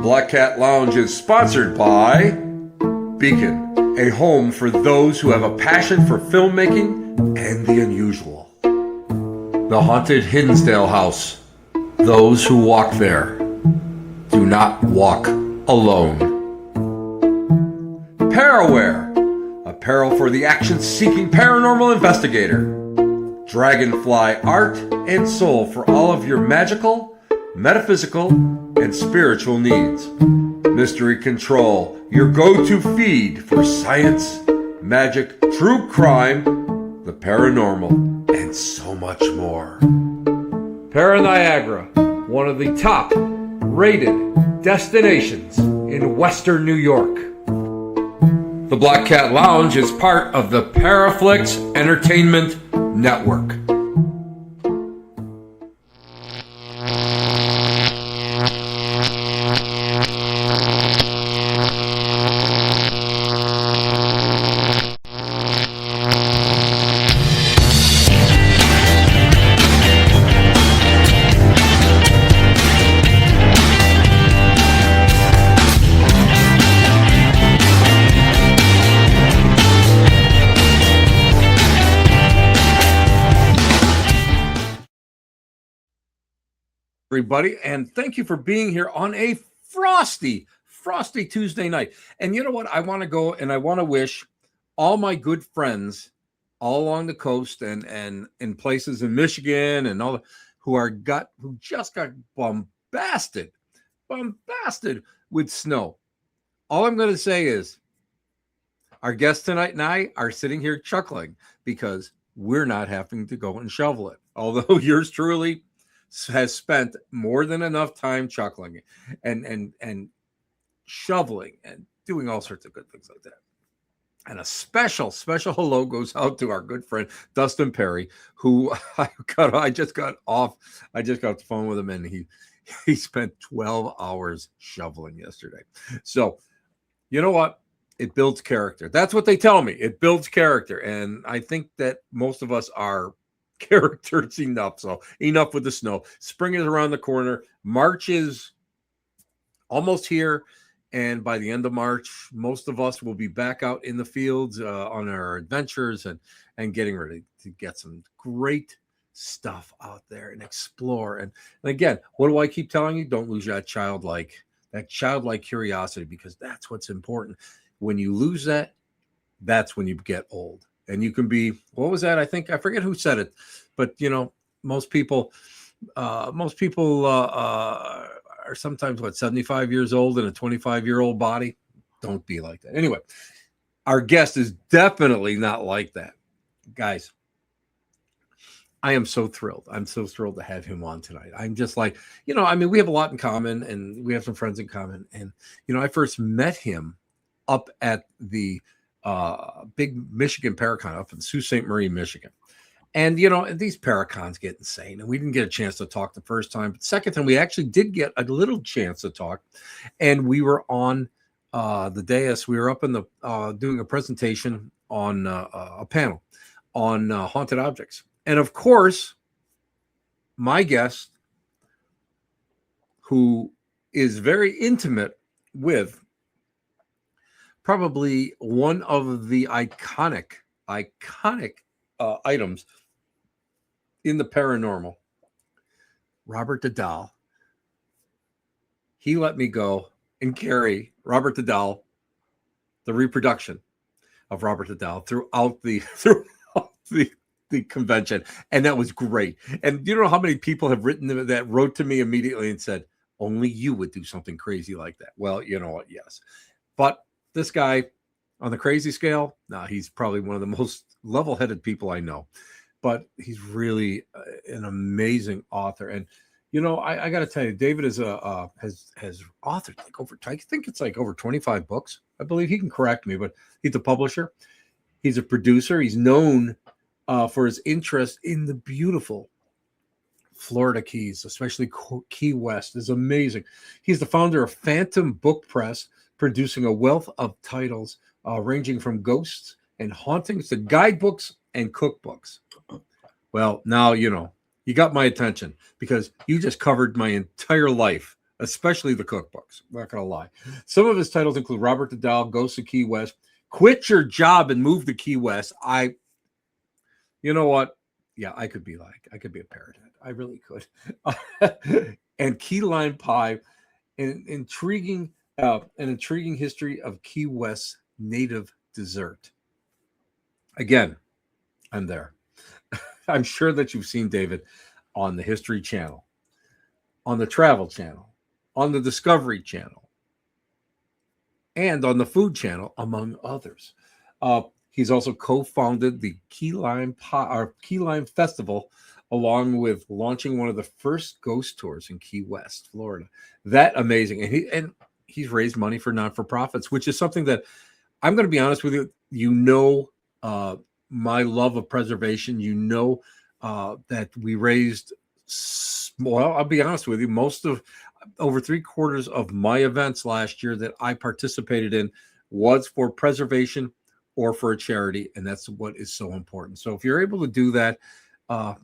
Black Cat Lounge is sponsored by Beacon, a home for those who have a passion for filmmaking and the unusual. The Haunted Hinsdale House. Those who walk there do not walk alone. Paraware, apparel for the action-seeking paranormal investigator. Dragonfly art and soul for all of your magical, metaphysical, and spiritual needs. Mystery Control, your go-to feed for science, magic, true crime, the paranormal, and so much more. Para-Niagara, one of the top-rated destinations in Western New York. The Black Cat Lounge is part of the Paraflix Entertainment Network. Everybody, and thank you for being here on a frosty Tuesday night. And you know what? I want to go and I want to wish all my good friends all along the coast and in places in Michigan and all who just got bombasted with snow. All I'm going to say is our guest tonight and I are sitting here chuckling because we're not having to go and shovel it. Although yours truly has spent more than enough time chuckling and shoveling and doing all sorts of good things like that. And a special hello goes out to our good friend Dustin Perry, who I just got off the phone with him, and he spent 12 hours shoveling yesterday. So you know what? It builds character. That's what they tell me. It builds character. And I think that most of us are characters enough. So enough with the snow. Spring is around the corner. March is almost here, and by the end of March, most of us will be back out in the fields on our adventures and getting ready to get some great stuff out there and explore. And again, what do I keep telling you? Don't lose that childlike curiosity, because that's what's important. When you lose that, that's when you get old. And you can be, what was that? I forget who said it, but most people are sometimes 75 years old in a 25-year-old body. Don't be like that. Anyway, our guest is definitely not like that. Guys, I am so thrilled. I'm so thrilled to have him on tonight. I'm just like, we have a lot in common, and we have some friends in common. And, I first met him up at the big Michigan Paracon up in Sault Ste. Marie, Michigan. And, these Paracons get insane. And we didn't get a chance to talk the first time. But the second time, we actually did get a little chance to talk. And we were on the dais. We were up in the doing a presentation on a panel on haunted objects. And, of course, my guest, who is very intimate with probably one of the iconic items in the paranormal, Robert the Doll. He let me go and carry Robert the Doll, the reproduction of Robert the Doll, throughout the convention, and that was great. And you know how many people have wrote to me immediately and said, only you would do something crazy like that. Well, you know what? Yes, but this guy, on the crazy scale, he's probably one of the most level-headed people I know. But he's really an amazing author. And, I got to tell you, David has authored I think it's over 25 books. I believe he can correct me, but he's a publisher. He's a producer. He's known for his interest in the beautiful Florida Keys, especially Key West, is amazing. He's the founder of Phantom Book Press, producing a wealth of titles ranging from ghosts and hauntings to guidebooks and cookbooks. Well, now you got my attention because you just covered my entire life especially the cookbooks. I'm not going to lie. Some of his titles include Robert the Doll, Ghosts of Key West, Quit Your Job and Move to Key West. You know what? Yeah, I could be a parrot head. I really could. And Key Lime Pie, an intriguing history of Key West's native dessert. Again, I'm there. I'm sure that you've seen David on the History Channel, on the Travel Channel, on the Discovery Channel, and on the Food Channel, among others. He's also co-founded the Key Lime Festival, along with launching one of the first ghost tours in Key West, Florida. That amazing, and he's raised money for not-for-profits, which is something that I'm going to be honest with you. My love of preservation. That we raised. Well, I'll be honest with you. Over 3/4 of my events last year that I participated in was for preservation or for a charity, and that's what is so important. So if you're able to do that,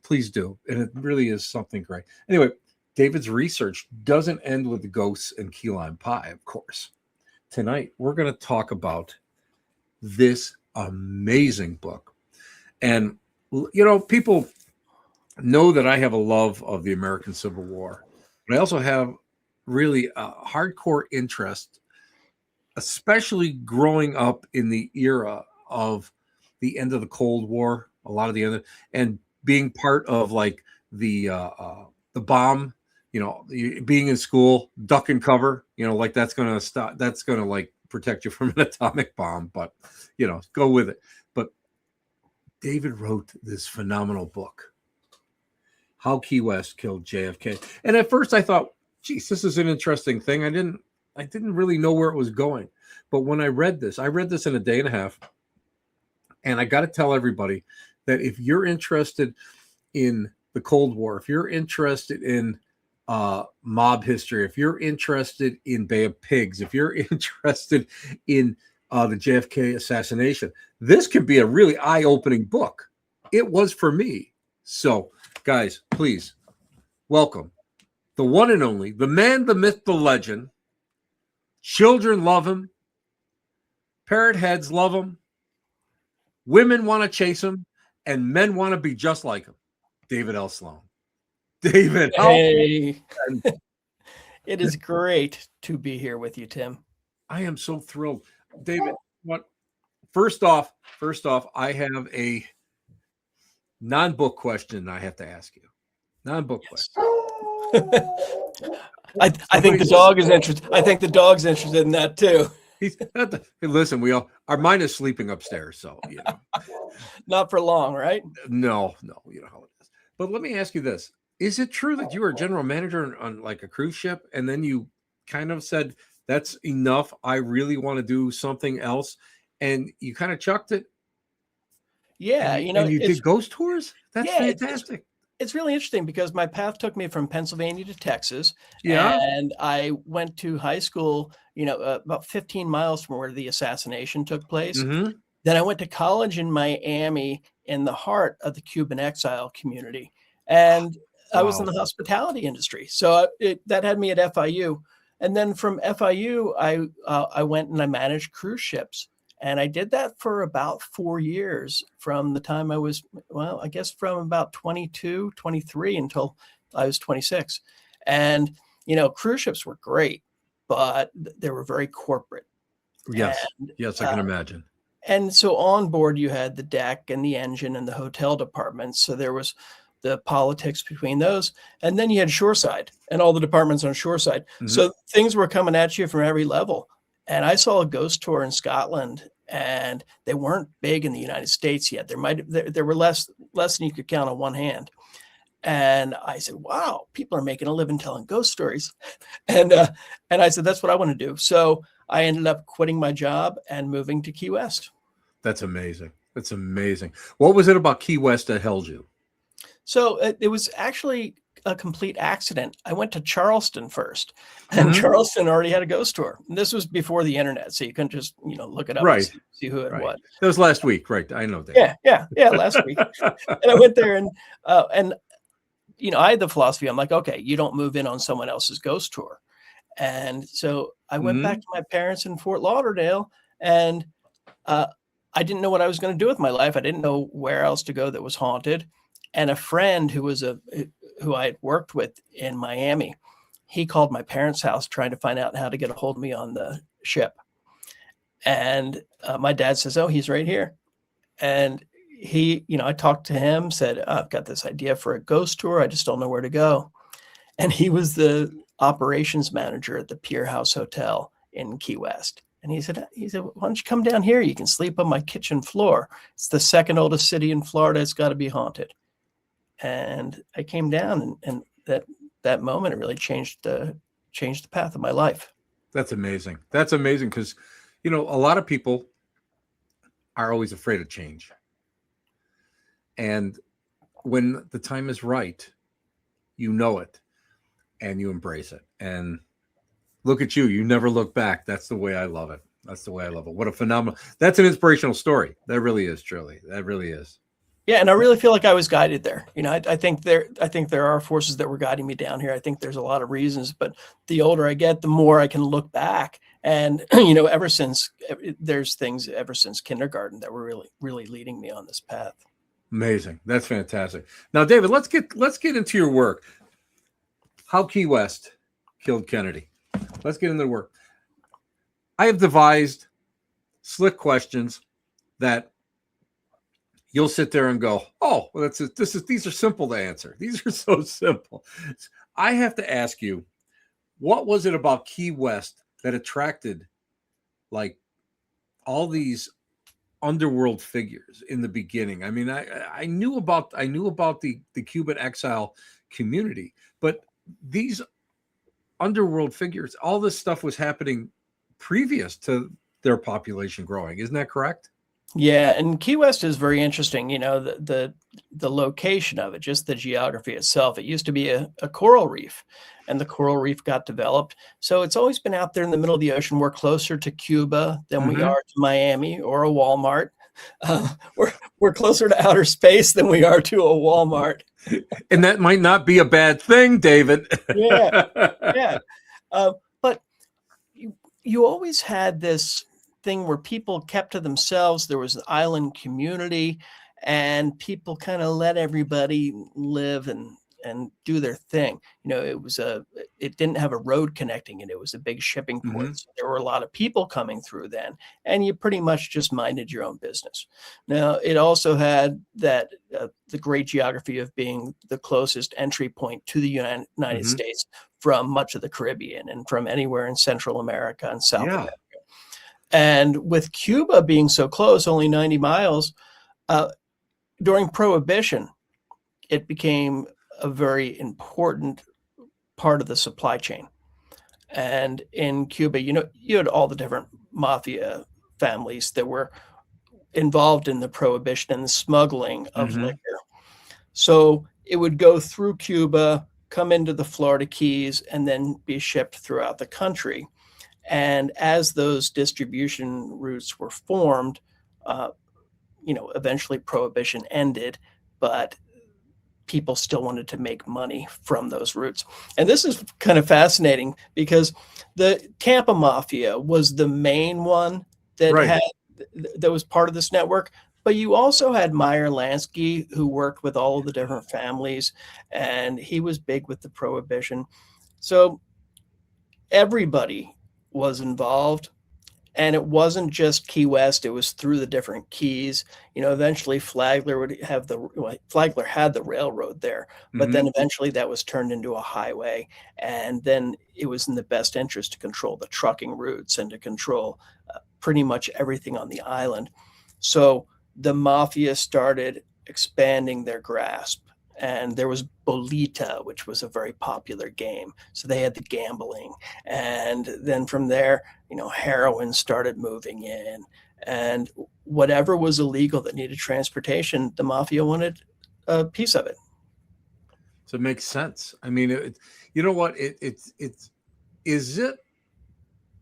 please do, and it really is something great. Anyway, David's research doesn't end with the ghosts and key lime pie, of course. Tonight, we're going to talk about this amazing book. And, people know that I have a love of the American Civil War, but I also have really a hardcore interest, especially growing up in the era of the end of the Cold War, a lot of the end, and being part of like the bomb, being in school, duck and cover, like that's going to stop. That's going to like protect you from an atomic bomb, but go with it. But David wrote this phenomenal book, How Key West Killed JFK. And at first I thought, geez, this is an interesting thing. I didn't really know where it was going. But when I read this in a day and a half. And I got to tell everybody that if you're interested in the Cold War, if you're interested in mob history, if you're interested in Bay of Pigs, if you're interested in the JFK assassination, this could be a really eye-opening book. It was for me. So, guys, please welcome the one and only, the man, the myth, the legend. Children love him. Parrot heads love him. Women want to chase him, and men want to be just like him. David L Sloan. David, hey. It is great to be here with you, Tim. I am so thrilled. David, first off, I have a non-book question I have to ask you. Non-book question. I think the dog is interested. I think the dog's interested in that too. Hey, listen, our mind is sleeping upstairs, so Not for long, right? No, you know how it is. But let me ask you this: is it true that you were a general manager on like a cruise ship, and then you kind of said, "That's enough. I really want to do something else," and you kind of chucked it? Yeah, and you did ghost tours. That's fantastic. It's really interesting because my path took me from Pennsylvania to Texas. Yeah. And I went to high school, about 15 miles from where the assassination took place. Mm-hmm. Then I went to college in Miami in the heart of the Cuban exile community. And I was in the hospitality industry. So that had me at FIU. And then from FIU, I went and I managed cruise ships. And I did that for about 4 years from the time I was, I guess from about 22, 23 until I was 26. And, cruise ships were great, but they were very corporate. Yes. Yes, I can imagine. And so on board, you had the deck and the engine and the hotel departments. So there was the politics between those. And then you had shoreside and all the departments on shoreside. Mm-hmm. So things were coming at you from every level. And I saw a ghost tour in Scotland, and they weren't big in the United States yet. There were less than you could count on one hand. And I said, wow, people are making a living telling ghost stories. And I said, that's what I want to do. So I ended up quitting my job and moving to Key West. That's amazing. That's amazing. What was it about Key West that held you? So it was actually a complete accident. I went to Charleston first, and Charleston already had a ghost tour. And this was before the internet, so you couldn't just look it up and see who had what. That was last week, right? I know that. Yeah, last week. And I went there, and I had the philosophy. I'm like, okay, you don't move in on someone else's ghost tour. And so I went back Mhm. to my parents in Fort Lauderdale, and uh, I didn't know what I was going to do with my life. I didn't know where else to go that was haunted. And a friend who I had worked with in Miami, he called my parents' house trying to find out how to get a hold of me on the ship. And my dad says, "Oh, he's right here." And I talked to him, said, "I've got this idea for a ghost tour. I just don't know where to go." And he was the operations manager at the Pier House Hotel in Key West. And he said, "Why don't you come down here? You can sleep on my kitchen floor. It's the second oldest city in Florida. It's got to be haunted." And I came down, and that moment, it really changed the path of my life. That's amazing. That's amazing because, a lot of people are always afraid of change. And when the time is right, you know it and you embrace it. And look at you. You never look back. That's the way I love it. That's the way I love it. What a phenomenal. That's an inspirational story. That really is, truly. That really is. Yeah, and I really feel like I was guided there. I think there are forces that were guiding me down here. I think there's a lot of reasons, but the older I get, the more I can look back. And there's things ever since kindergarten that were really, really leading me on this path. Amazing. That's fantastic. Now, David, let's get into your work. How Key West killed Kennedy. Let's get into the work. I have devised slick questions that you'll sit there and go, "Oh, well, these are simple to answer. These are so simple." I have to ask you, what was it about Key West that attracted like all these underworld figures in the beginning? I mean, I knew about the Cuban exile community, but these underworld figures, all this stuff was happening previous to their population growing. Isn't that correct? Yeah, and Key West is very interesting. The location of it, just the geography itself. It used to be a coral reef, and the coral reef got developed. So it's always been out there in the middle of the ocean. We're closer to Cuba than we Mm-hmm. are to Miami or a Walmart. We're closer to outer space than we are to a Walmart. And that might not be a bad thing, David. Yeah, yeah. But you always had this thing where people kept to themselves. There was an island community, and people kind of let everybody live and do their thing. It didn't have a road connecting it. It was a big shipping port. Mm-hmm. So there were a lot of people coming through then, and you pretty much just minded your own business. Now, it also had that the great geography of being the closest entry point to the United Mm-hmm. States from much of the Caribbean and from anywhere in Central America and South America. And with Cuba being so close, only 90 miles, during Prohibition, it became a very important part of the supply chain. And in Cuba, you had all the different mafia families that were involved in the Prohibition and the smuggling of Mm-hmm. liquor. So it would go through Cuba, come into the Florida Keys, and then be shipped throughout the country. And as those distribution routes were formed, eventually Prohibition ended, but people still wanted to make money from those routes. And this is kind of fascinating because the Tampa Mafia was the main one that Right. that was part of this network. But you also had Meyer Lansky, who worked with all of the different families, and he was big with the Prohibition. So everybody was involved, and it wasn't just Key West, it was through the different keys. Eventually Flagler had the railroad there, but Mm-hmm. then eventually that was turned into a highway, and then it was in the best interest to control the trucking routes and to control pretty much everything on the island. So the mafia started expanding their grasp, and there was Bolita, which was a very popular game. So they had the gambling, and then from there, heroin started moving in, and whatever was illegal that needed transportation, the mafia wanted a piece of it. So it makes sense. I mean, you know what? Is it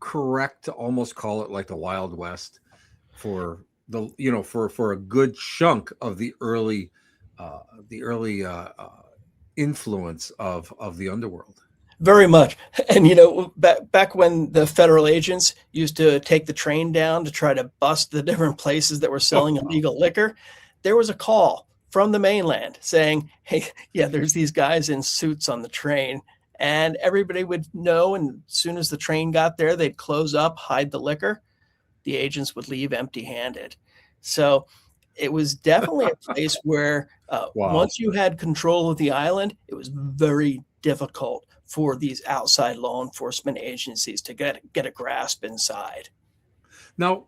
correct to almost call it like the Wild West for for a good chunk of the early influence of the underworld? Very much. And back when the federal agents used to take the train down to try to bust the different places that were selling illegal liquor, there was a call from the mainland saying, "Hey, yeah, there's these guys in suits on the train." And everybody would know, and as soon as the train got there, they'd close up, hide the liquor. The agents would leave empty-handed. So it was definitely a place where Wow. once you had control of the island, it was very difficult for these outside law enforcement agencies to get a grasp inside. Now,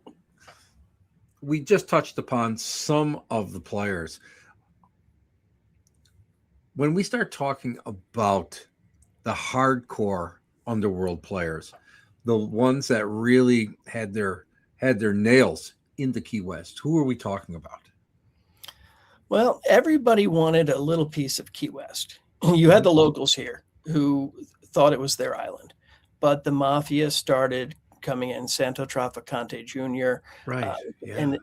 we just touched upon some of the players. When we start talking about the hardcore underworld players, the ones that really had their nails into Key West, who are we talking about? Well, everybody wanted a little piece of Key West. You had Mhm. the locals here who thought it was their island, but the mafia started coming in, Santo Trafficante Jr. Uh, Right. Yeah. and,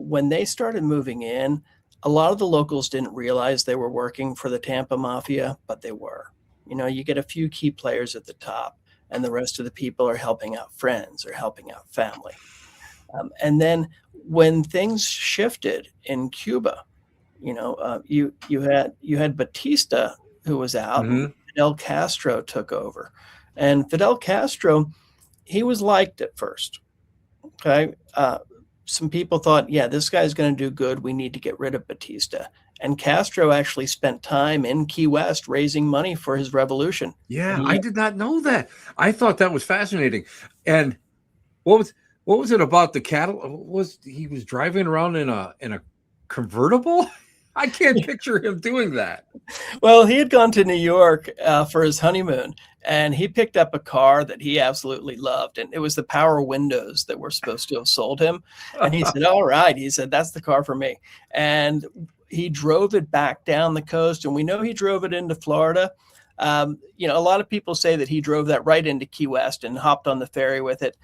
when they started moving in, a lot of the locals didn't realize they were working for the Tampa Mafia, but they were. You get a few key players at the top, and the rest of the people are helping out friends or helping out family. And then when things shifted in Cuba, you had Batista who was out, and Hmm. Fidel Castro took over. And Fidel Castro, he was liked at first. Okay, some people thought, yeah, this guy's going to do good. We need to get rid of Batista. And Castro actually spent time in Key West raising money for his revolution. Yeah, I He did not know that. I thought that was fascinating. And what was what was it about the cattle? Was he was driving around in a convertible? I can't picture him doing that. Well, he had gone to New York for his honeymoon, and he picked up a car that he absolutely loved, and it was the power windows that were supposed to have sold him. And he said, "All right," he said, "that's the car for me." And he drove it back down the coast, and we know he drove it into Florida. A lot of people say that he drove that right into Key West and hopped on the ferry with it.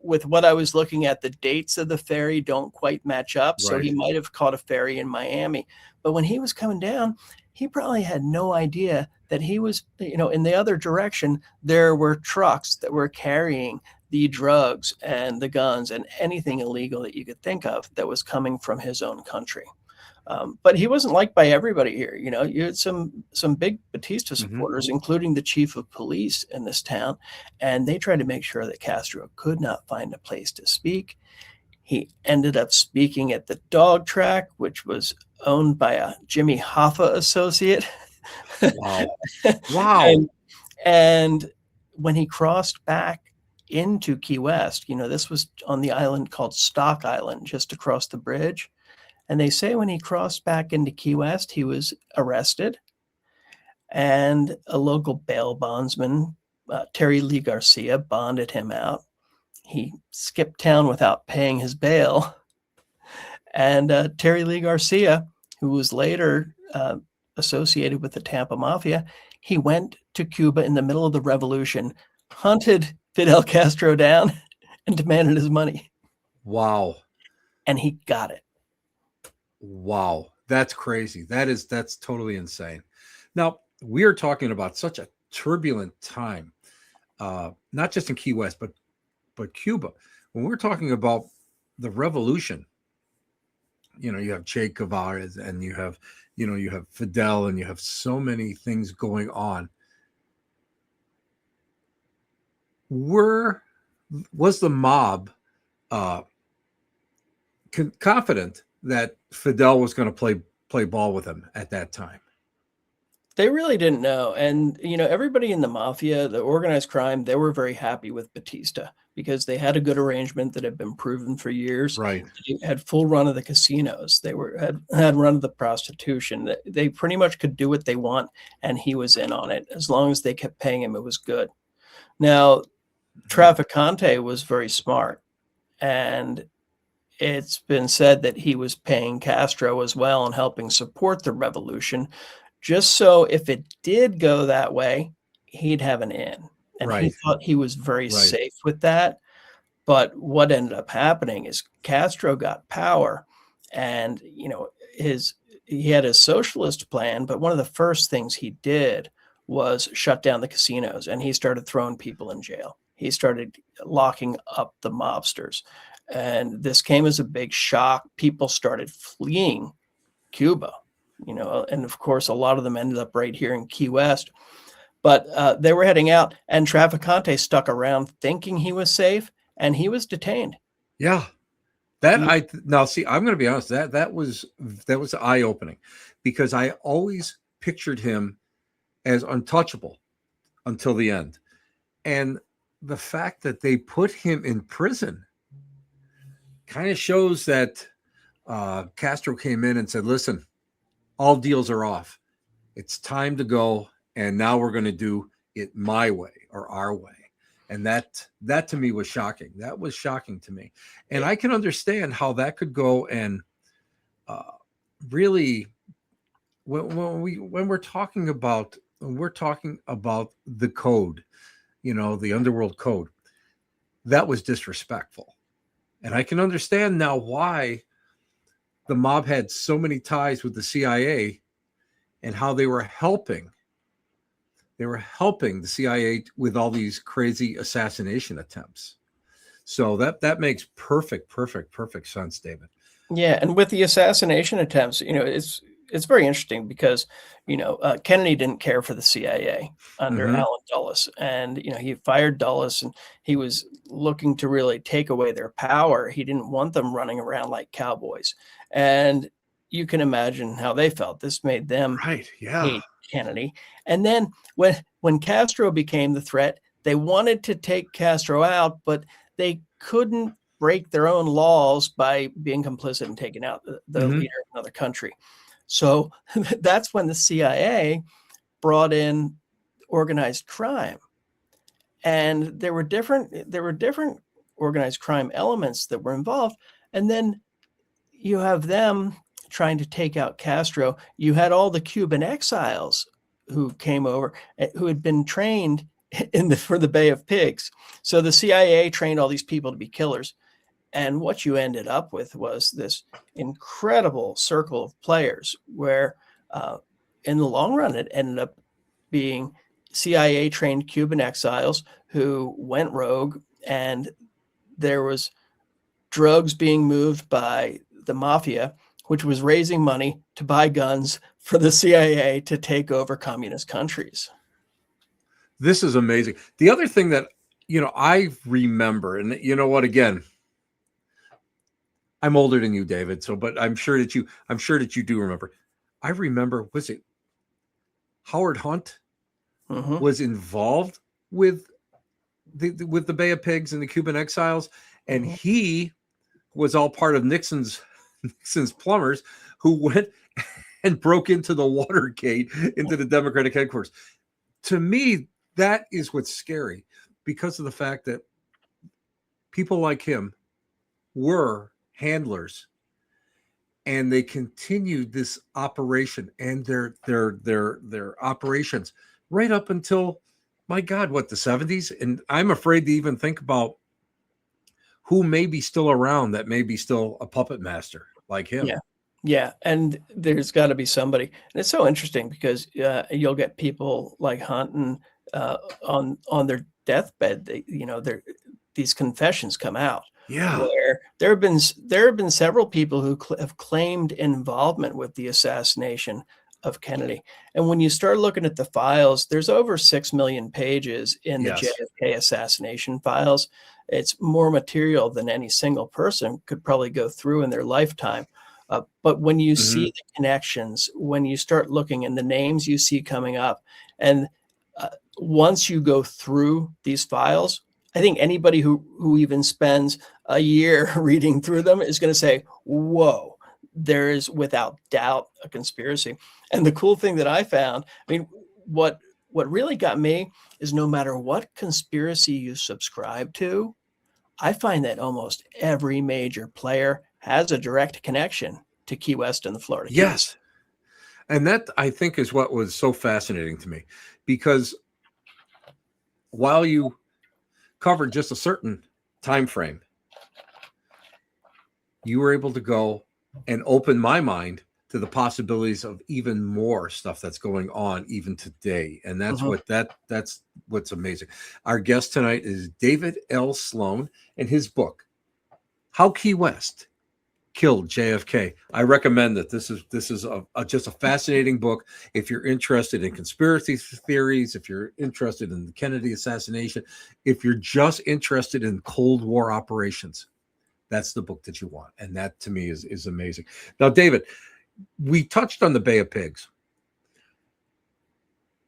With what I was looking at, the dates of the ferry don't quite match up, so he Right. might have caught a ferry in Miami. But when he was coming down, he probably had no idea that he was, in the other direction, there were trucks that were carrying the drugs and the guns and anything illegal that you could think of that was coming from his own country. But he wasn't liked by everybody here. You had some big Batista Hmm. supporters, including the chief of police in this town, and they tried to make sure that Castro could not find a place to speak. He ended up speaking at the dog track, which was owned by a Jimmy Hoffa associate. Wow. Wow. and and when he crossed back into Key West, this was on the island called Stock Island, just across the bridge. And they say when he crossed back into Key West, he was arrested, and a local bail bondsman, Terry Lee Garcia, bonded him out. He skipped town without paying his bail. And Terry Lee Garcia, who was later associated with the Tampa Mafia, he went to Cuba in the middle of the revolution, hunted Fidel Castro down, and demanded his money. Wow. And he got it. Wow. That's crazy. That's totally insane. Now, we are talking about such a turbulent time, not just in Key West, but Cuba. When we're talking about the revolution, you have Che Guevara and you have Fidel and you have so many things going on. Were was the mob uh, confident that Fidel was going to play ball with him at that time? They really didn't know. And, everybody in the mafia, the organized crime, they were very happy with Batista because they had a good arrangement that had been proven for years. Right. They had full run of the casinos. They had run of the prostitution. They pretty much could do what they want, and he was in on it. As long as they kept paying him, it was good. Now, Trafficante was very smart, and it's been said that he was paying Castro as well and helping support the revolution, just so if it did go that way, he'd have an in. And he Right. thought he was very Right. safe with that. But what ended up happening is Castro got power, and he had his socialist plan, but one of the first things he did was shut down the casinos, and he started throwing people in jail. He started locking up the mobsters. And this came as a big shock. People started fleeing Cuba, and of course, a lot of them ended up right here in Key West. But they were heading out, and Traficante stuck around thinking he was safe, and he was detained. Yeah. Now see, I'm going to be honest, that was eye-opening, because I always pictured him as untouchable until the end. And the fact that they put him in prison kind of shows that Castro came in and said, listen, all deals are off. It's time to go. And now we're going to do it my way, or our way. And that to me was shocking. That was shocking to me. And I can understand how that could go. And really, when we're talking about the code, the underworld code, that was disrespectful. And I can understand now why the mob had so many ties with the CIA, and how they were helping the CIA with all these crazy assassination attempts. So that makes perfect sense, David. Yeah, and with the assassination attempts, it's very interesting because Kennedy didn't care for the CIA under Allen Dulles, and he fired Dulles, and he was looking to really take away their power. He didn't want them running around like cowboys, and you can imagine how they felt. This made them hate Kennedy. And then when Castro became the threat, they wanted to take Castro out, but they couldn't break their own laws by being complicit and taking out the leader of another country. So that's when the CIA brought in organized crime. And there were different organized crime elements that were involved. And then you have them trying to take out Castro. You had all the Cuban exiles who came over, who had been trained for the Bay of Pigs. So the CIA trained all these people to be killers. And what you ended up with was this incredible circle of players where in the long run, it ended up being CIA trained Cuban exiles who went rogue, and there was drugs being moved by the mafia, which was raising money to buy guns for the CIA to take over communist countries. This is amazing. The other thing that, I remember, and again, I'm older than you, David. So, but I'm sure that you do remember. I remember, was it Howard Hunt was involved with the Bay of Pigs and the Cuban exiles, and he was all part of Nixon's plumbers who went and broke into the Watergate, into the Democratic headquarters. To me, that is what's scary, because of the fact that people like him were handlers, and they continued this operation and their operations right up until, my God, what, the 70s? And I'm afraid to even think about who may be still around that may be still a puppet master like him. Yeah. And there's got to be somebody. And it's so interesting because you'll get people like Hunt, and on their deathbed, these confessions come out. Yeah. Where there have been several people who have claimed involvement with the assassination of Kennedy. And when you start looking at the files, there's over 6 million pages in the JFK assassination files. It's more material than any single person could probably go through in their lifetime. But when you see the connections, when you start looking and the names you see coming up, and once you go through these files, I think anybody who even spends a year reading through them is going to say, whoa, there is without doubt a conspiracy. And the cool thing that I found, what really got me is no matter what conspiracy you subscribe to, I find that almost every major player has a direct connection to Key West and the Florida Keys. Yes. And that, I think, is what was so fascinating to me, because while you covered just a certain time frame, you were able to go and open my mind to the possibilities of even more stuff that's going on even today. And that's Mhm. that's what's amazing. Our guest tonight is David L Sloan, and his book, How Key West Killed JFK. I recommend that. This is just a fascinating book. If you're interested in conspiracy theories, if you're interested in the Kennedy assassination, if you're just interested in Cold War operations, that's the book that you want. And that to me is amazing. Now, David, we touched on the Bay of Pigs.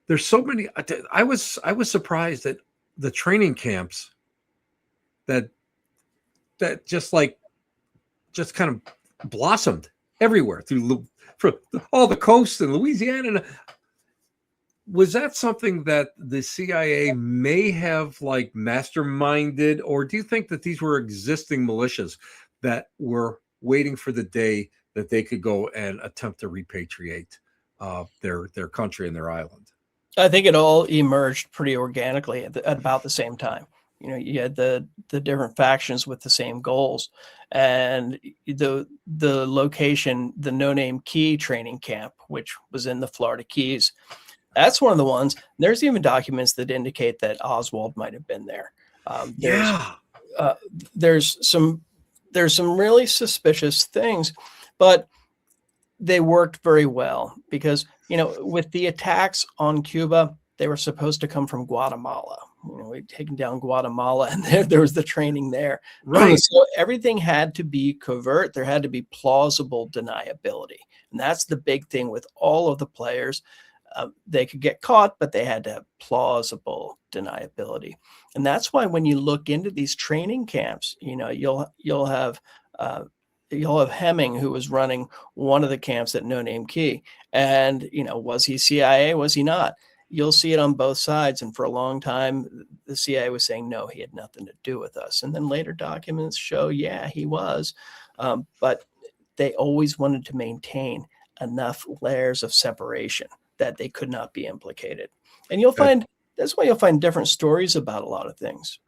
There's so many. I was surprised that the training camps that just kind of blossomed everywhere from all the coasts in Louisiana. Was that something that the CIA may have like masterminded, or do you think that these were existing militias that were waiting for the day that they could go and attempt to repatriate their country and their island? I think it all emerged pretty organically at about the same time. You know, you had the different factions with the same goals, and the location, the No Name Key training camp, which was in the Florida Keys, that's one of the ones. There's even documents that indicate that Oswald might have been there. Yeah. Uh, there's some really suspicious things, but they worked very well because, you know, with the attacks on Cuba, they were supposed to come from Guatemala. You know, we'd taken down Guatemala, and there was the training there. Right. So everything had to be covert. There had to be plausible deniability. And that's the big thing with all of the players. They could get caught, but they had to have plausible deniability. And that's why when you look into these training camps, you know, you'll have Hemming, who was running one of the camps at No Name Key. And, you know, was he CIA? Was he not? You'll see it on both sides. And for a long time, the CIA was saying, no, he had nothing to do with us. And then later documents show, yeah, he was. But they always wanted to maintain enough layers of separation that they could not be implicated. And that's why you'll find different stories about a lot of things.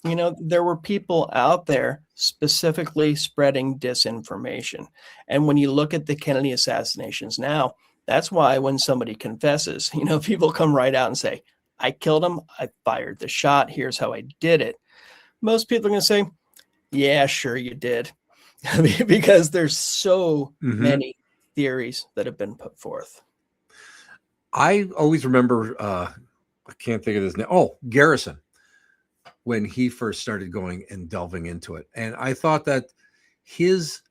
You know, there were people out there specifically spreading disinformation. And when you look at the Kennedy assassinations now, that's why when somebody confesses, you know, people come right out and say, I killed him. I fired the shot. Here's how I did it. Most people are going to say, yeah, sure you did. Because there's so many theories that have been put forth. I always remember, I can't think of his name. Oh, Garrison, when he first started going and delving into it. And I thought that his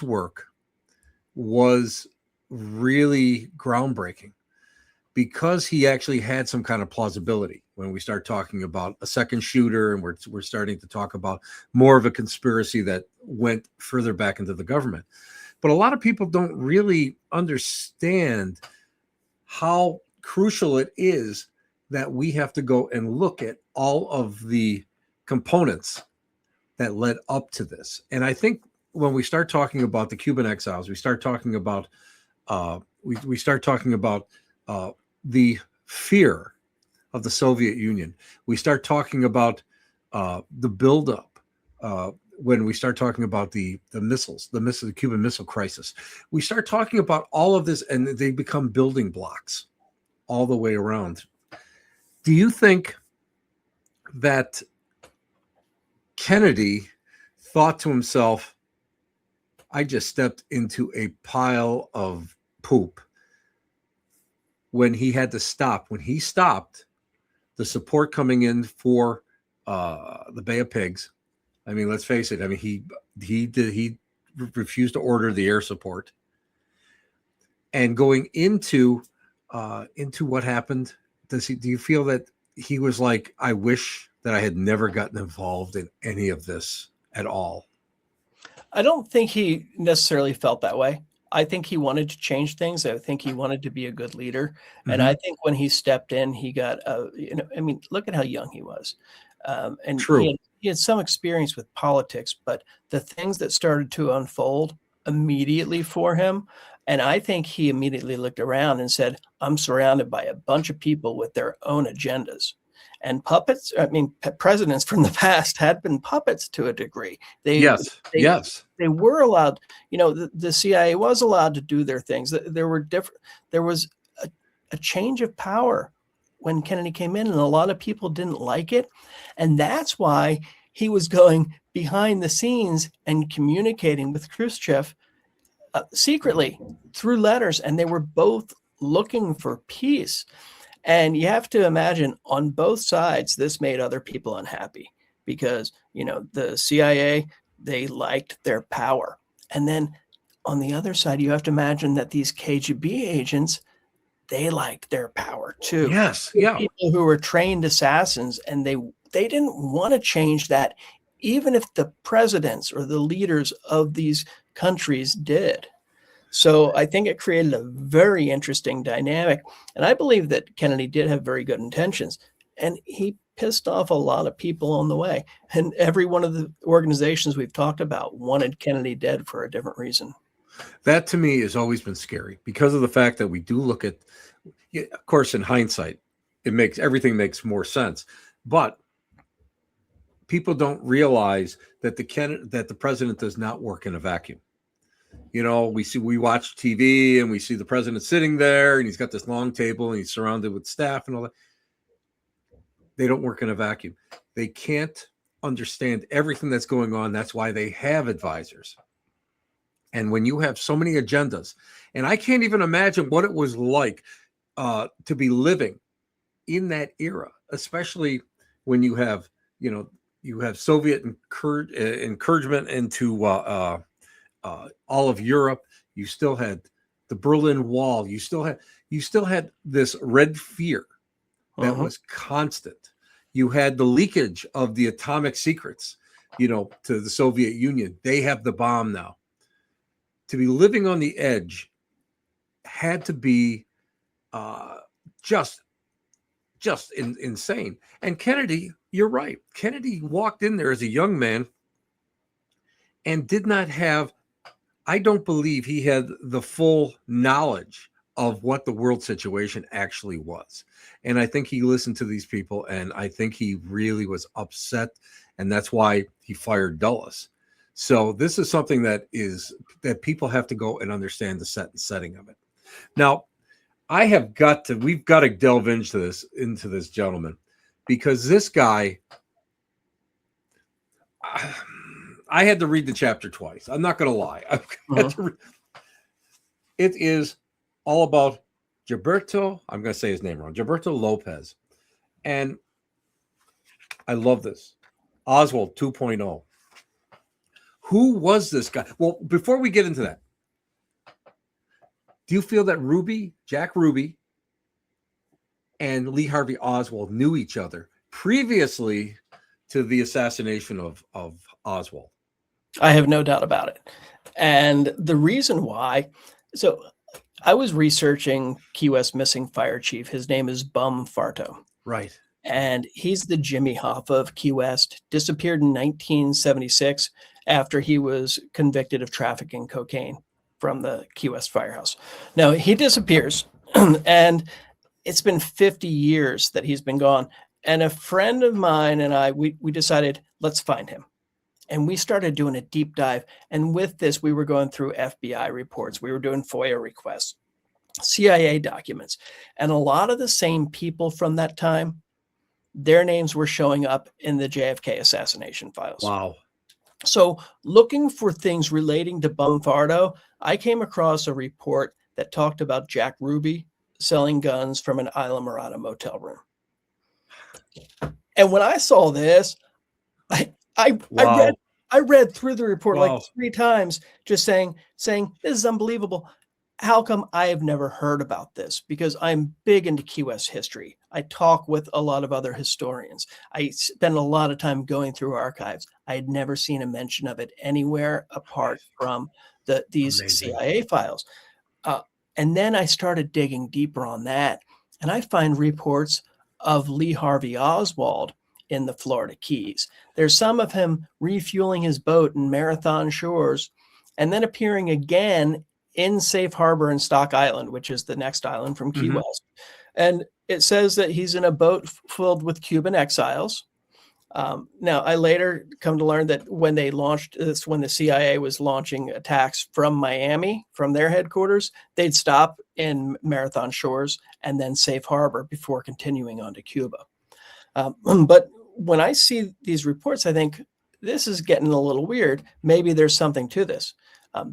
work was really groundbreaking because he actually had some kind of plausibility when we start talking about a second shooter, and we're starting to talk about more of a conspiracy that went further back into the government. But a lot of people don't really understand how crucial it is that we have to go and look at all of the components that led up to this. And I think when we start talking about the Cuban exiles, we start talking about we start talking about the fear of the Soviet Union. We start talking about the buildup when we start talking about the Cuban Missile Crisis. We start talking about all of this, and they become building blocks all the way around. Do you think that Kennedy thought to himself, I just stepped into a pile of poop, when he had to stop? When he stopped the support coming in for the Bay of Pigs, I mean, let's face it. I mean, he refused to order the air support, and going into what happened. Do you feel that he was like, I wish that I had never gotten involved in any of this at all? I don't think he necessarily felt that way. I think he wanted to change things. I think he wanted to be a good leader. And I think when he stepped in, he got, I mean, look at how young he was. And True. he had some experience with politics, but the things that started to unfold immediately for him. And I think he immediately looked around and said, I'm surrounded by a bunch of people with their own agendas. And puppets, I mean, presidents from the past had been puppets to a degree. Yes. Yes. They were allowed, the CIA was allowed to do their things. There was a change of power when Kennedy came in, and a lot of people didn't like it. And that's why he was going behind the scenes and communicating with Khrushchev secretly through letters. And they were both looking for peace. And you have to imagine on both sides, this made other people unhappy because, the CIA, they liked their power. And then on the other side, you have to imagine that these KGB agents, they liked their power too. Yes. Yeah. People who were trained assassins, and they didn't want to change that, even if the presidents or the leaders of these countries did. So I think it created a very interesting dynamic. And I believe that Kennedy did have very good intentions, and he pissed off a lot of people on the way. And every one of the organizations we've talked about wanted Kennedy dead for a different reason. That to me has always been scary because of the fact that we do look at, of course, in hindsight, everything makes more sense. But people don't realize that the president does not work in a vacuum. We watch TV and we see the president sitting there and he's got this long table and he's surrounded with staff and all that. They don't work in a vacuum. They can't understand everything that's going on. That's why they have advisors. And when you have so many agendas, and I can't even imagine what it was like to be living in that era, especially when you have Soviet encouragement into all of Europe. You still had the Berlin Wall. You still had this red fear that was constant. You had the leakage of the atomic secrets, to the Soviet Union. They have the bomb now. To be living on the edge had to be just insane. And Kennedy, you're right. Kennedy walked in there as a young man and did not have, I don't believe he had the full knowledge of what the world situation actually was. And I think he listened to these people, and I think he really was upset, and that's why he fired Dulles. So this is something that people have to go and understand the setting of it. Now, we've got to delve into this gentleman, because this guy, I had to read the chapter twice. I'm not going to lie. It is all about Gilberto. I'm going to say his name wrong. Gilberto Lopez. And I love this. Oswald 2.0. Who was this guy? Well, before we get into that, do you feel that Jack Ruby, and Lee Harvey Oswald knew each other previously to the assassination of Oswald? I have no doubt about it. And the reason why, so I was researching Key West missing fire chief. His name is Bum Farto. Right. And he's the Jimmy Hoffa of Key West, disappeared in 1976 after he was convicted of trafficking cocaine from the Key West firehouse. Now, he disappears, and it's been 50 years that he's been gone. And a friend of mine and I, we decided, let's find him. And we started doing a deep dive. And with this, we were going through FBI reports. We were doing FOIA requests, CIA documents. And a lot of the same people from that time, their names were showing up in the JFK assassination files. Wow. So looking for things relating to Bum Farto, I came across a report that talked about Jack Ruby selling guns from an Isla Mirada motel room. And when I saw this, I read through the report like 3 times, just saying, this is unbelievable. How come I have never heard about this? Because I'm big into Key West history. I talk with a lot of other historians. I spend a lot of time going through archives. I had never seen a mention of it anywhere apart from these Amazing. CIA files. And then I started digging deeper on that. And I find reports of Lee Harvey Oswald in the Florida Keys. There's some of him refueling his boat in Marathon Shores and then appearing again in Safe Harbor and Stock Island, which is the next island from Key West. And it says that he's in a boat filled with Cuban exiles. Now, I later come to learn that when they launched this, when the CIA was launching attacks from Miami, from their headquarters, they'd stop in Marathon Shores and then Safe Harbor before continuing on to Cuba. But when I see these reports, I think this is getting a little weird. Maybe there's something to this.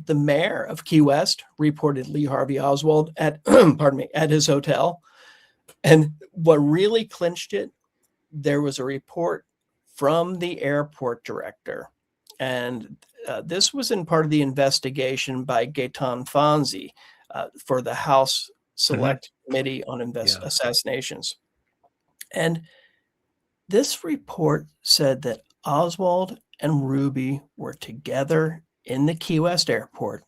The mayor of Key West reported Lee Harvey Oswald at, pardon me, at his hotel. And what really clinched it, there was a report from the airport director. And this was in part of the investigation by Gaetan Fonzi for the House Select Committee on Assassinations. And this report said that Oswald and Ruby were together in the Key West airport,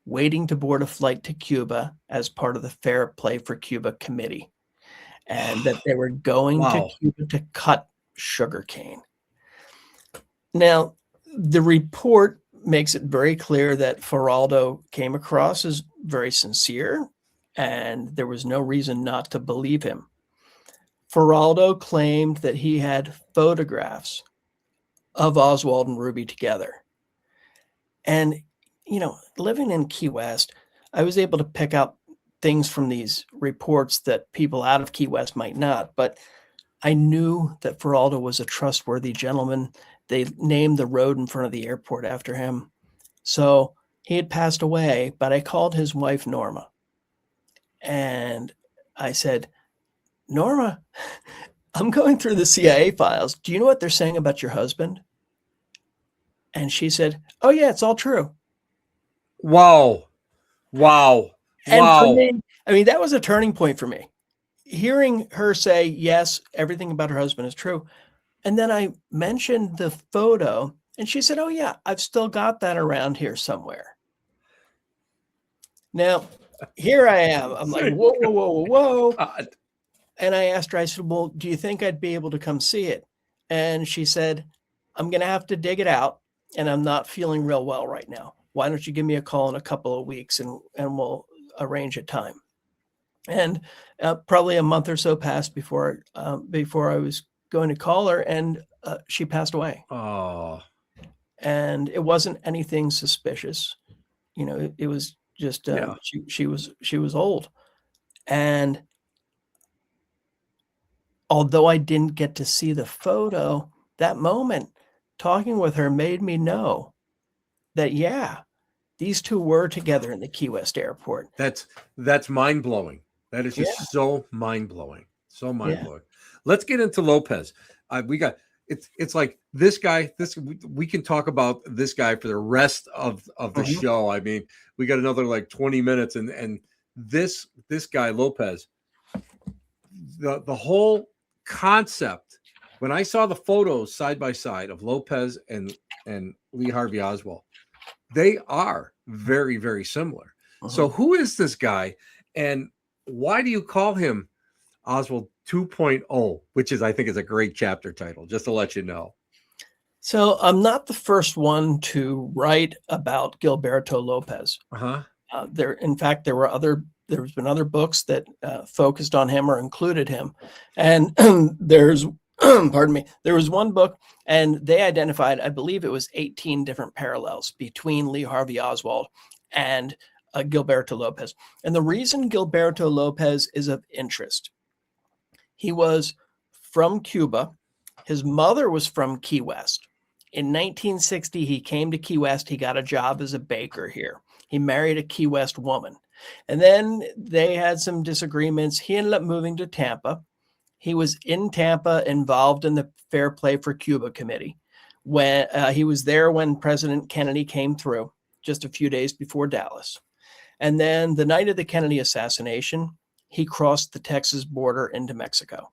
waiting to board a flight to Cuba as part of the Fair Play for Cuba committee, and that they were going to Cuba to cut sugarcane. Now, the report makes it very clear that Feraldo came across as very sincere, and there was no reason not to believe him. Feraldo claimed that he had photographs of Oswald and Ruby together. And, you know, living in Key West, I was able to pick out things from these reports that people out of Key West might not. But I knew that Feraldo was a trustworthy gentleman. They named the road in front of the airport after him. So he had passed away, but I called his wife, Norma. And I said, Norma, I'm going through the CIA files. Do you know what they're saying about your husband? And she said, oh, yeah, it's all true. Wow. Wow. And wow. For me, I mean, that was a turning point for me. Hearing her say, yes, everything about her husband is true. And then I mentioned the photo, and she said, oh, yeah, I've still got that around here somewhere. Now, here I am. I'm like, whoa, whoa, whoa, whoa, whoa. And I asked her, I said, well, do you think I'd be able to come see it? And she said, I'm going to have to dig it out, and I'm not feeling real well right now. Why don't you give me a call in a couple of weeks, and we'll arrange a time. And probably a month or so passed before I was going to call her, and she passed away. Oh. And it wasn't anything suspicious. You know, it was just she was old. And although I didn't get to see the photo, that moment talking with her made me know that, yeah, these two were together in the Key West airport. That's mind-blowing. That is just so mind-blowing. So mind-blowing. Let's get into Lopez. It's like this guy, we can talk about this guy for the rest of the show. I mean, we got another like 20 minutes, and this guy, Lopez, the whole concept, when I saw the photos side by side of Lopez and Lee Harvey Oswald, they are very, very similar. So who is this guy, and why do you call him Oswald 2.0, which I think is a great chapter title, just to let you know? So I'm not the first one to write about Gilberto Lopez. In fact, there's been other books that focused on him or included him. And there's, pardon me, there was one book, and they identified, I believe it was 18 different parallels between Lee Harvey Oswald and Gilberto Lopez. And the reason Gilberto Lopez is of interest, he was from Cuba. His mother was from Key West. In 1960, he came to Key West. He got a job as a baker here. He married a Key West woman. And then they had some disagreements. He ended up moving to Tampa. He was in Tampa, involved in the Fair Play for Cuba committee. When he was there when President Kennedy came through, just a few days before Dallas. And then the night of the Kennedy assassination, he crossed the Texas border into Mexico.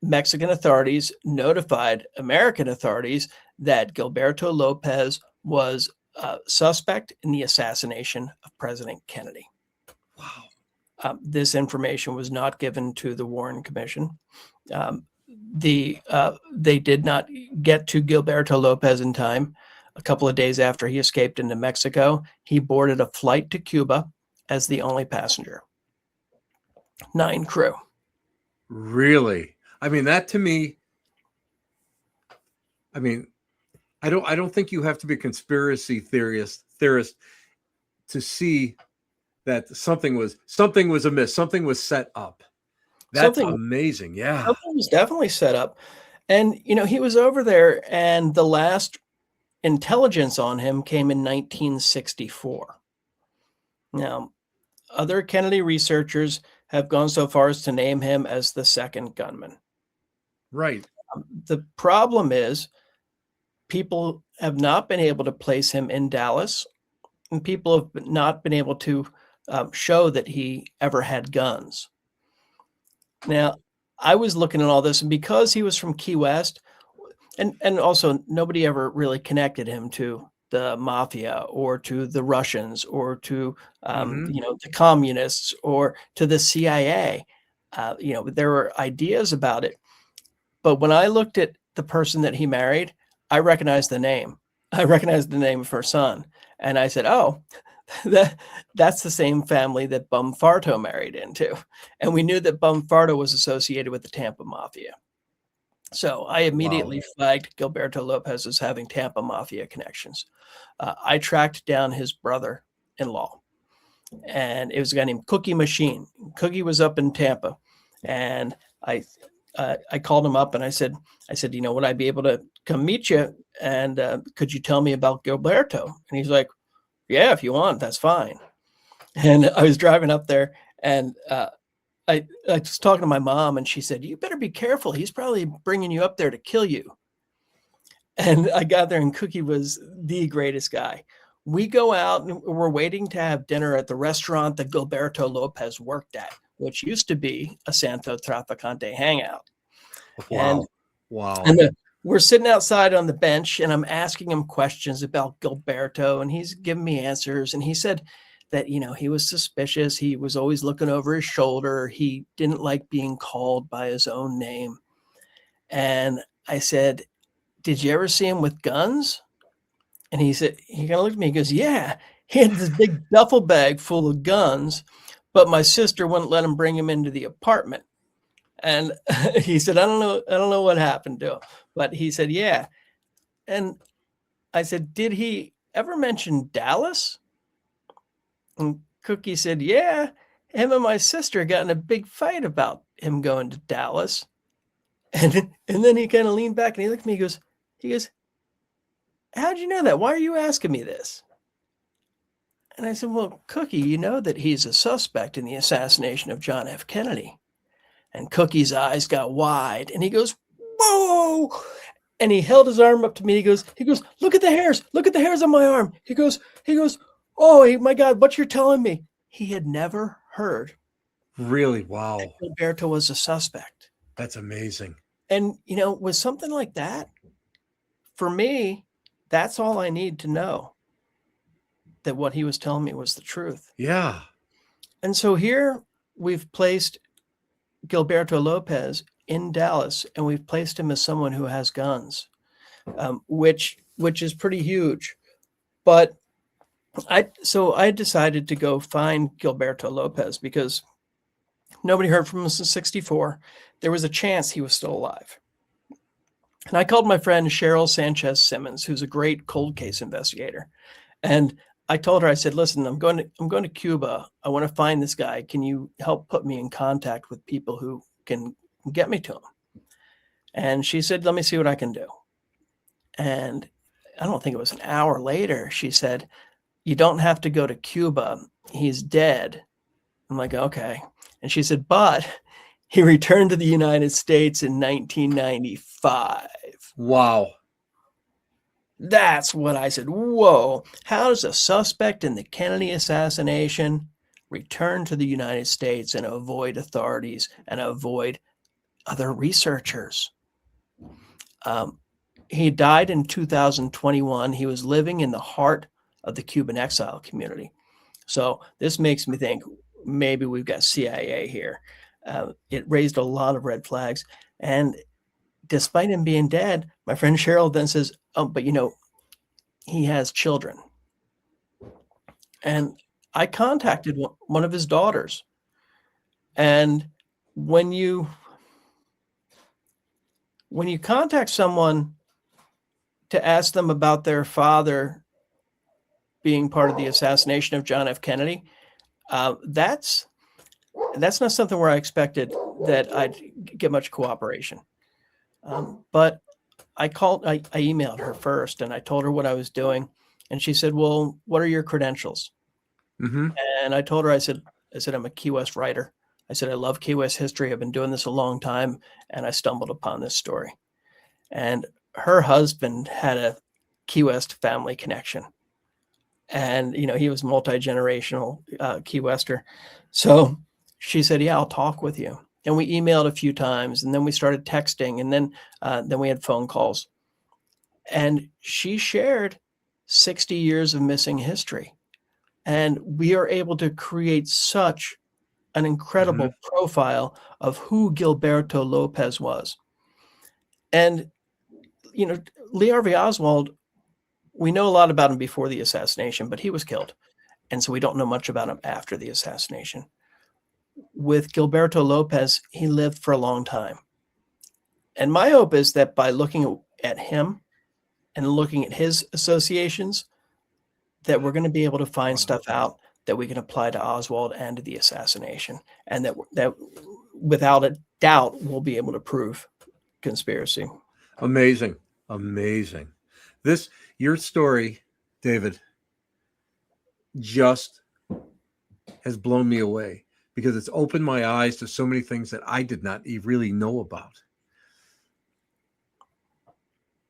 Mexican authorities notified American authorities that Gilberto Lopez was a suspect in the assassination of President Kennedy. Wow. This information was not given to the Warren Commission. They did not get to Gilberto Lopez in time. A couple of days after he escaped into Mexico, he boarded a flight to Cuba as the only passenger. 9 crew. Really? I mean, that to me, I mean, I don't think you have to be a conspiracy theorist to see that something was amiss, something was set up. That's Something amazing. Yeah. something was definitely set up. And, he was over there, and the last intelligence on him came in 1964. Now, other Kennedy researchers have gone so far as to name him as the second gunman. Right. The problem is people have not been able to place him in Dallas, and people have not been able to show that he ever had guns. Now, I was looking at all this, and because he was from Key West, and also nobody ever really connected him to the mafia or to the Russians or to Mhm. the communists or to the CIA. There were ideas about it, but when I looked at the person that he married, I recognized the name. I recognized the name of her son, and I said, "Oh, that's the same family that Bum Farto married into." And we knew that Bum Farto was associated with the Tampa Mafia. So I Wow. immediately flagged Gilberto Lopez as having Tampa Mafia connections. I tracked down his brother-in-law, and it was a guy named Cookie Machine. Cookie was up in Tampa, and I called him up and I said, would I be able to come meet you? And could you tell me about Gilberto? And he's like, yeah, if you want, that's fine. And I was driving up there, and I was talking to my mom, and she said, you better be careful. He's probably bringing you up there to kill you. And I got there, and Cookie was the greatest guy. We go out, and we're waiting to have dinner at the restaurant that Gilberto Lopez worked at, which used to be a Santo Traficante hangout. And Wow. Wow. and we're sitting outside on the bench, and I'm asking him questions about Gilberto, and he's giving me answers. And he said that, he was suspicious. He was always looking over his shoulder. He didn't like being called by his own name. And I said, did you ever see him with guns? And he kind of looked at me, he goes, yeah, he had this big duffel bag full of guns, but my sister wouldn't let him bring him into the apartment. And he said, I don't know what happened to him, but he said, yeah. And I said, did he ever mention Dallas? And Cookie said, yeah, him and my sister got in a big fight about him going to Dallas. And then he kind of leaned back and he looked at me, he goes, how'd you know that? Why are you asking me this? And I said, well, Cookie, you know that he's a suspect in the assassination of John F. Kennedy. And Cookie's eyes got wide, and he goes, whoa. And he held his arm up to me. He goes, look at the hairs. Look at the hairs on my arm. He goes, oh my God, what you're telling me. He had never heard Really? Wow. that Gilberto was a suspect. That's amazing. And, with something like that, for me, that's all I need to know, that what he was telling me was the truth. Yeah. And so here we've placed Gilberto Lopez in Dallas, and we've placed him as someone who has guns, which is pretty huge. But I decided to go find Gilberto Lopez because nobody heard from him since '64. There was a chance he was still alive. And I called my friend Cheryl Sanchez Simmons, who's a great cold case investigator. And I told her, I said, listen, I'm going to Cuba. I want to find this guy. Can you help put me in contact with people who can get me to him? And she said, let me see what I can do. And I don't think it was an hour later, she said, you don't have to go to Cuba. He's dead. I'm like, okay. And she said, but he returned to the United States in 1995. Wow. That's what I said. Whoa. How does a suspect in the Kennedy assassination return to the United States and avoid authorities and avoid other researchers? He died in 2021. He was living in the heart of the Cuban exile community. So this makes me think maybe we've got CIA here. It raised a lot of red flags. And despite him being dead, my friend Cheryl then says, oh, but he has children. And I contacted one of his daughters, And when you contact someone to ask them about their father being part of the assassination of John F. Kennedy, that's not something where I expected that I'd get much cooperation. But I emailed her first, and I told her what I was doing, and she said, "Well, what are your credentials?" Mm-hmm. And I told her, I said, I'm a Key West writer. I said, I love Key West history. I've been doing this a long time, and I stumbled upon this story. And her husband had a Key West family connection. And, he was multi-generational Key Wester. So she said, yeah, I'll talk with you. And we emailed a few times, and then we started texting, and then we had phone calls. And she shared 60 years of missing history. And we are able to create such an incredible profile of who Gilberto Lopez was. And, Lee Harvey Oswald, we know a lot about him before the assassination, but he was killed. And so we don't know much about him after the assassination. With Gilberto Lopez, he lived for a long time. And my hope is that by looking at him and looking at his associations, that we're going to be able to find stuff out that we can apply to Oswald and to the assassination, and that without a doubt we'll be able to prove conspiracy. Amazing. Your story, David, just has blown me away, because it's opened my eyes to so many things that I did not really know about.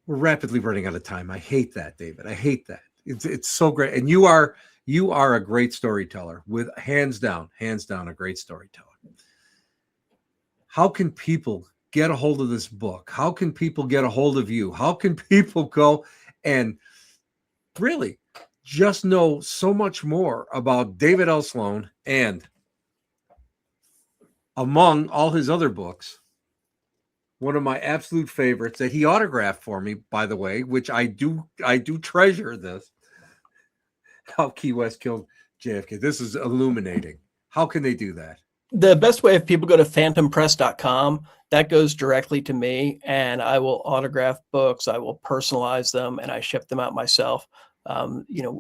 We're rapidly running out of time. I hate that, David. I hate that. It's so great. And you are a great storyteller, with hands down a great storyteller. How can people get a hold of this book? How can people get a hold of you? How can people go and really just know so much more about David L. Sloan, and among all his other books, one of my absolute favorites that he autographed for me, by the way, which I do treasure this, How Key West Killed JFK. This is illuminating. How can they do that? The best way, if people go to phantompress.com, that goes directly to me, and I will autograph books. I will personalize them, and I ship them out myself.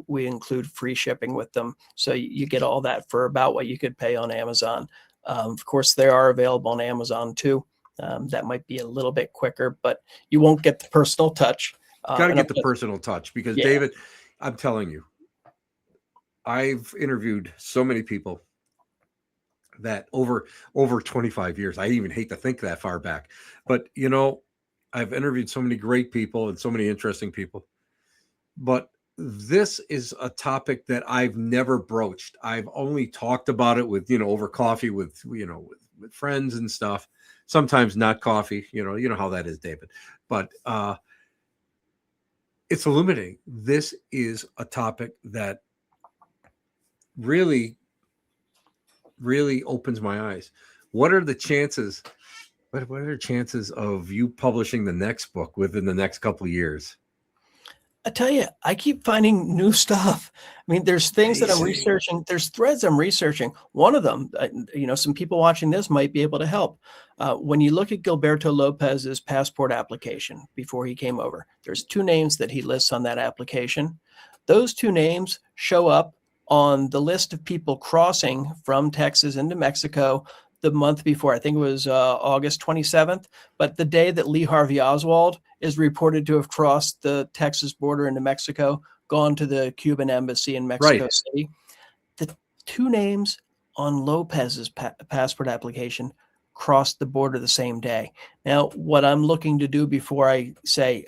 We include free shipping with them. So you get all that for about what you could pay on Amazon. Of course, they are available on Amazon too. That might be a little bit quicker, but you won't get the personal touch. Got to get the personal touch, because yeah. David, I'm telling you, I've interviewed so many people that over 25 years, I even hate to think that far back, but I've interviewed so many great people and so many interesting people, but this is a topic that I've never broached. I've only talked about it with, over coffee with friends and stuff. Sometimes not coffee, you know how that is, David, but it's illuminating. This is a topic that really opens my eyes. What are the chances? What are the chances of you publishing the next book within the next couple of years? I tell you, I keep finding new stuff. I mean, there's things that I'm researching. There's threads I'm researching. One of them, some people watching this might be able to help. When you look at Gilberto Lopez's passport application before he came over, there's 2 names that he lists on that application. Those 2 names show up on the list of people crossing from Texas into Mexico the month before. I think it was August 27th, but the day that Lee Harvey Oswald is reported to have crossed the Texas border into Mexico, gone to the Cuban embassy in Mexico City. The 2 names on Lopez's passport application crossed the border the same day. Now, what I'm looking to do before I say,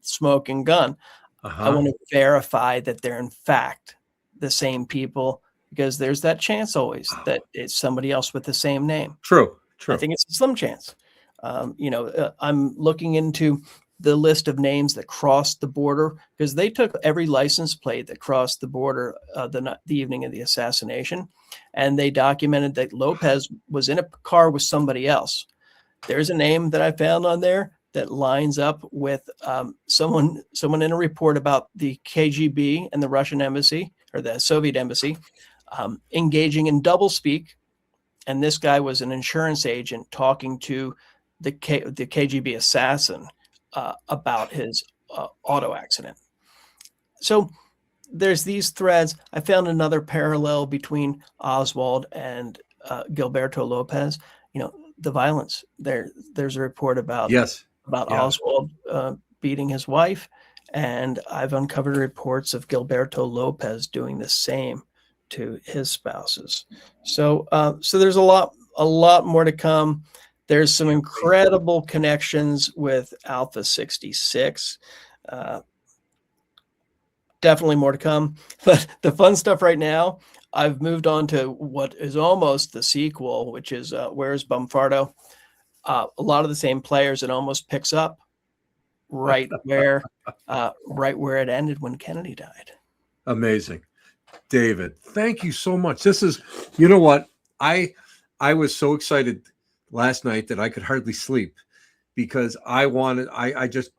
smoke and gun, I want to verify that they're in fact the same people, because there's that chance always that it's somebody else with the same name. True. I think it's a slim chance. I'm looking into the list of names that crossed the border, because they took every license plate that crossed the border the evening of the assassination, and they documented that Lopez was in a car with somebody else. There's a name that I found on there that lines up with someone in a report about the KGB and the Russian embassy, or the Soviet embassy, engaging in doublespeak And this guy was an insurance agent talking to the KGB assassin about his auto accident. So there's these threads. I found another parallel between Oswald and Gilberto Lopez. The violence. There's a report about Oswald beating his wife, and I've uncovered reports of Gilberto Lopez doing the same to his spouses. So there's a lot more to come. There's some incredible connections with Alpha 66. Definitely more to come. But the fun stuff right now, I've moved on to what is almost the sequel, which is Where's Bumfardo? A lot of the same players. It almost picks up right where it ended when Kennedy died. Amazing. David, thank you so much. This is, you know what? I was so excited last night that I could hardly sleep because I just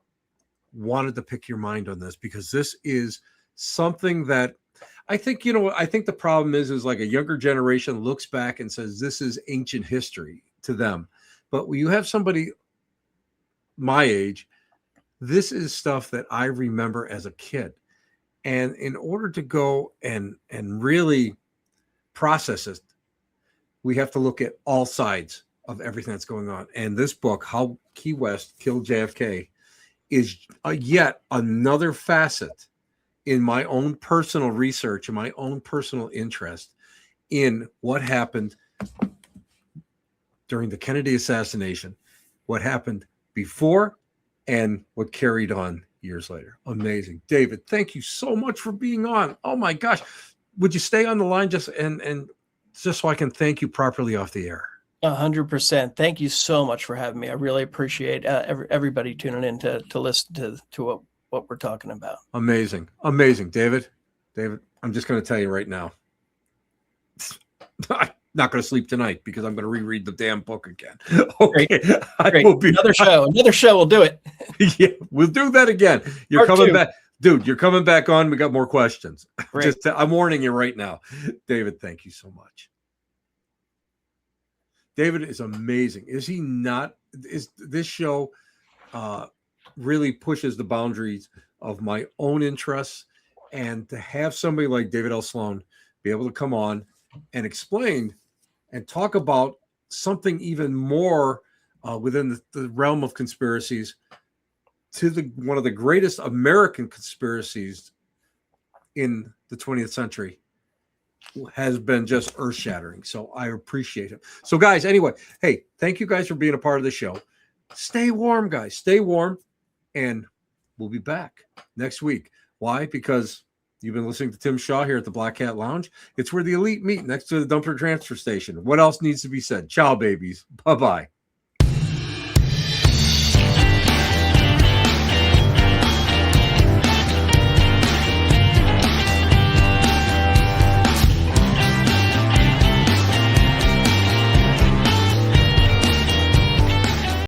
wanted to pick your mind on this, because this is something that I think, I think the problem is like a younger generation looks back and says, this is ancient history to them. But when you have somebody my age, this is stuff that I remember as a kid. And in order to go and really process it, we have to look at all sides of everything that's going on. And this book, How Key West Killed JFK, is yet another facet in my own personal research and my own personal interest in what happened during the Kennedy assassination, what happened before, and what carried on years later. Amazing. David, thank you so much for being on. Oh my gosh. Would you stay on the line just so I can thank you properly off the air? 100%. Thank you so much for having me. I really appreciate everybody tuning in to listen to what we're talking about. Amazing. David, I'm just going to tell you right now, I'm not going to sleep tonight because I'm going to reread the damn book again. Okay. Great. Another show. We'll do it. Yeah, we'll do that again. You're coming back. Dude, you're coming back on. We got more questions. I'm warning you right now. David, thank you so much. David is amazing. Is he not? Is this show really pushes the boundaries of my own interests, and to have somebody like David L Sloan be able to come on and explain and talk about something even more within the realm of conspiracies to one of the greatest American conspiracies in the 20th century has been just earth-shattering. So I appreciate it. So guys, anyway, hey, thank you guys for being a part of the show. Stay warm, guys. Stay warm, and we'll be back next week. Why? Because you've been listening to Tim Shaw here at the Black Cat Lounge. It's where the elite meet, next to the Dumper Transfer Station. What else needs to be said? Ciao, babies. Bye-bye.